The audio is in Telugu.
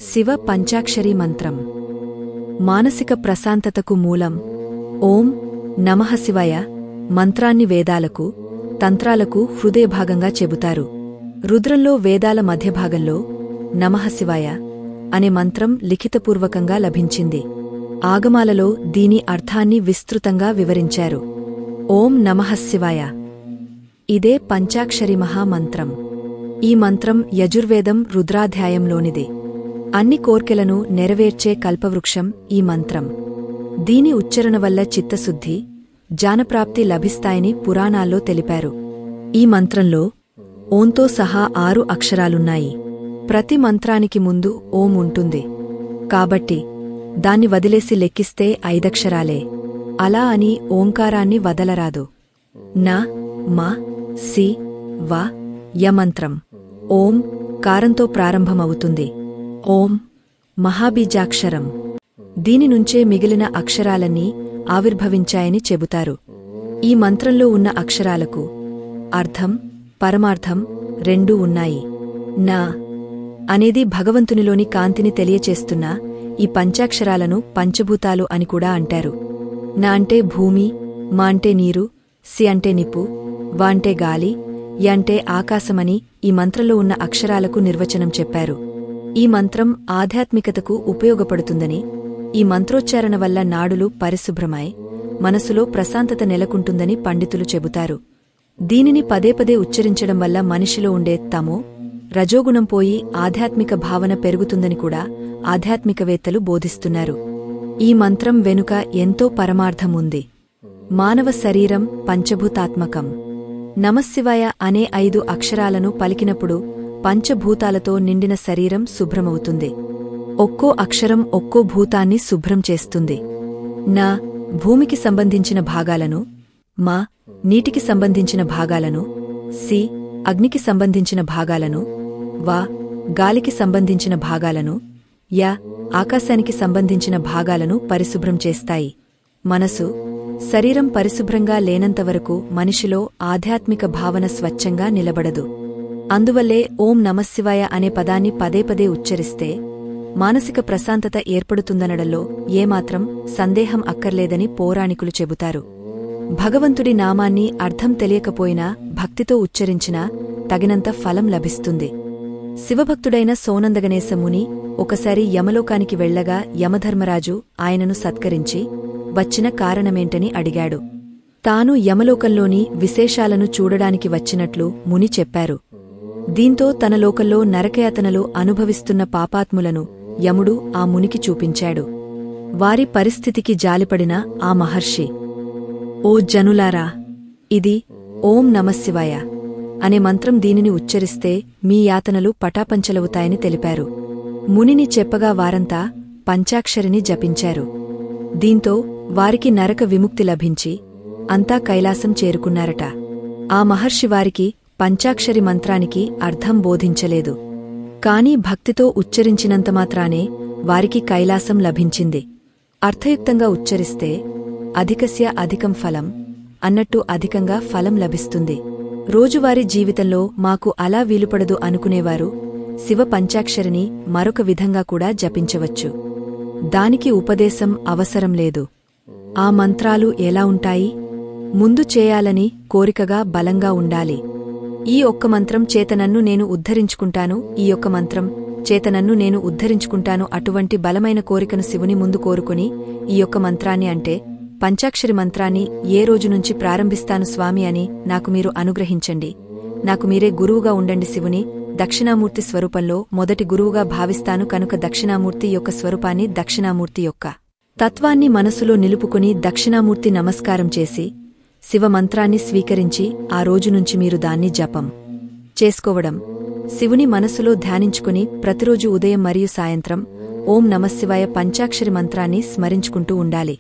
శివ పంచాక్షరీ మంత్రం మానసిక ప్రశాంతతకు మూలం. ఓం నమః శివాయ మంత్రాన్ని వేదాలకు, తంత్రాలకు హృదయభాగంగా చెబుతారు. రుద్రంలో వేదాల మధ్యభాగంలో నమః శివాయ అనే మంత్రం లిఖితపూర్వకంగా లభించింది. ఆగమాలలో దీని అర్థాన్ని విస్తృతంగా వివరించారు. ఓం నమః శివాయ ఇదే పంచాక్షరి మహామంత్రం. ఈ మంత్రం యజుర్వేదం రుద్రాధ్యాయంలోనిది. అన్ని కోర్కెలను నెరవేర్చే కల్పవృక్షం ఈ మంత్రం. దీని ఉచ్చరణ వల్ల చిత్తశుద్ధి, జ్ఞానప్రాప్తి లభిస్తాయని పురాణాల్లో తెలిపారు. ఈ మంత్రంలో ఓంతో సహా 6 అక్షరాలున్నాయి. ప్రతి మంత్రానికి ముందు ఓం ఉంటుంది. కాబట్టి దాన్ని వదిలేసి లెక్కిస్తే 5 అక్షరాలే. అలా అని ఓంకారాన్ని వదలరాదు. న మ సి వ య మంత్రం ఓం కారంతో ప్రారంభమవుతుంది. ఓం మహాబీజాక్షరం. దీని నుంచే మిగిలిన అక్షరాలన్నీ ఆవిర్భవించాయని చెబుతారు. ఈ మంత్రంలో ఉన్న అక్షరాలకు అర్థం, పరమార్థం రెండూ ఉన్నాయి. నా అనేది భగవంతునిలోని కాంతిని తెలియచేస్తున్న ఈ పంచాక్షరాలను పంచభూతాలు అని కూడా అంటారు. నా అంటే భూమి, మా అంటే నీరు, సి అంటే నిప్పు, వ అంటే గాలి, య అంటే ఆకాశమని ఈ మంత్రంలో ఉన్న అక్షరాలకు నిర్వచనం చెప్పారు. ఈ మంత్రం ఆధ్యాత్మికతకు ఉపయోగపడుతుందని, ఈ మంత్రోచ్చారణ వల్ల నాడులు పరిశుభ్రమై మనసులో ప్రశాంతత నెలకొంటుందని పండితులు చెబుతారు. దీనిని పదే పదే ఉచ్చరించడం వల్ల మనిషిలో ఉండే తమో, రజోగుణం పోయి ఆధ్యాత్మిక భావన పెరుగుతుందని కూడా ఆధ్యాత్మికవేత్తలు బోధిస్తున్నారు. ఈ మంత్రం వెనుక ఎంతో పరమార్థం ఉంది. మానవ శరీరం పంచభూతాత్మకం. నమఃశివాయ అనే 5 అక్షరాలను పలికినప్పుడు పంచభూతాలతో నిండిన శరీరం శుభ్రమవుతుంది. ఒక్కో అక్షరం ఒక్కో భూతాన్ని శుభ్రం చేస్తుంది. నా భూమికి సంబంధించిన భాగాలను, మా నీటికి సంబంధించిన భాగాలను, సి అగ్నికి సంబంధించిన భాగాలను, వా గాలికి సంబంధించిన భాగాలను, యా ఆకాశానికి సంబంధించిన భాగాలను పరిశుభ్రం చేస్తాయి. మనసు, శరీరం పరిశుభ్రంగా లేనంతవరకు మనిషిలో ఆధ్యాత్మిక భావన స్వచ్ఛంగా నిలబడదు. అందువల్లే ఓం నమఃశివాయ అనే పదాన్ని పదే పదే ఉచ్చరిస్తే మానసిక ప్రశాంతత ఏర్పడుతుందనడంలో ఏమాత్రం సందేహం అక్కర్లేదని పౌరాణికులు చెబుతారు. భగవంతుడి నామాన్ని అర్థం తెలియకపోయినా భక్తితో ఉచ్చరించినా తగినంత ఫలం లభిస్తుంది. శివభక్తుడైన సోనందగణేశ ముని ఒకసారి యమలోకానికి వెళ్లగా యమధర్మరాజు ఆయనను సత్కరించి వచ్చిన కారణమేంటని అడిగాడు. తాను యమలోకంలోని విశేషాలను చూడడానికి వచ్చినట్లు ముని చెప్పారు. దీంతో తన లోకంలో నరకయాతనలు అనుభవిస్తున్న పాపాత్ములను యముడు ఆ మునికి చూపించాడు. వారి పరిస్థితికి జాలిపడిన ఆ మహర్షి, ఓ జనులారా, ఇది ఓం నమఃశివాయ అనే మంత్రం. దీనిని ఉచ్చరిస్తే మీ యాతనలు పటాపంచలవుతాయని తెలిపారు. మునిని చెప్పగా వారంతా పంచాక్షరిని జపించారు. దీంతో వారికి నరక విముక్తి లభించి అంతా కైలాసం చేరుకున్నారట. ఆ మహర్షి వారికి పంచాక్షరి మంత్రానికి అర్థం బోధించలేదు. కాని భక్తితో ఉచ్చరించినంతమాత్రానే వారికి కైలాసం లభించింది. అర్థయుక్తంగా ఉచ్చరిస్తే అధికస్య అధికం ఫలం అన్నట్టు అధికంగా ఫలం లభిస్తుంది. రోజువారీ జీవితంలో మాకు అలా వీలుపడదు అనుకునేవారు శివ పంచాక్షరిని మరొక విధంగా కూడా జపించవచ్చు. దానికి ఉపదేశం అవసరం లేదు. ఆ మంత్రాలు ఎలా ఉంటాయి? ముందు చేయాలని కోరికగా బలంగా ఉండాలి. ఈ ఒక్క మంత్రం చేత నన్ను నేను ఉద్ధరించుకుంటాను, ఈ ఒక్క మంత్రం చేత నన్ను నేను ఉద్ధరించుకుంటాను. అటువంటి బలమైన కోరికను శివుని ముందు కోరుకుని ఈ ఒక్క మంత్రాన్ని అంటే పంచాక్షరి మంత్రాన్ని ఏ రోజునుంచి ప్రారంభిస్తాను స్వామి అని నాకు మీరు అనుగ్రహించండి. నాకు మీరే గురువుగా ఉండండి. శివుని దక్షిణామూర్తి స్వరూపంలో మొదటి గురువుగా భావిస్తాను కనుక దక్షిణామూర్తి యొక్క స్వరూపాన్ని, దక్షిణామూర్తి యొక్క తత్వాన్ని మనసులో నిలుపుకుని దక్షిణామూర్తి నమస్కారం చేసి శివమంత్రాన్ని స్వీకరించి ఆ రోజునుంచి మీరు దాన్ని జపం చేసుకోవడం, శివుని మనసులో ధ్యానించుకుని ప్రతిరోజు ఉదయం మరియు సాయంత్రం ఓం నమఃశివాయ పంచాక్షరి మంత్రాన్ని స్మరించుకుంటూ ఉండాలి.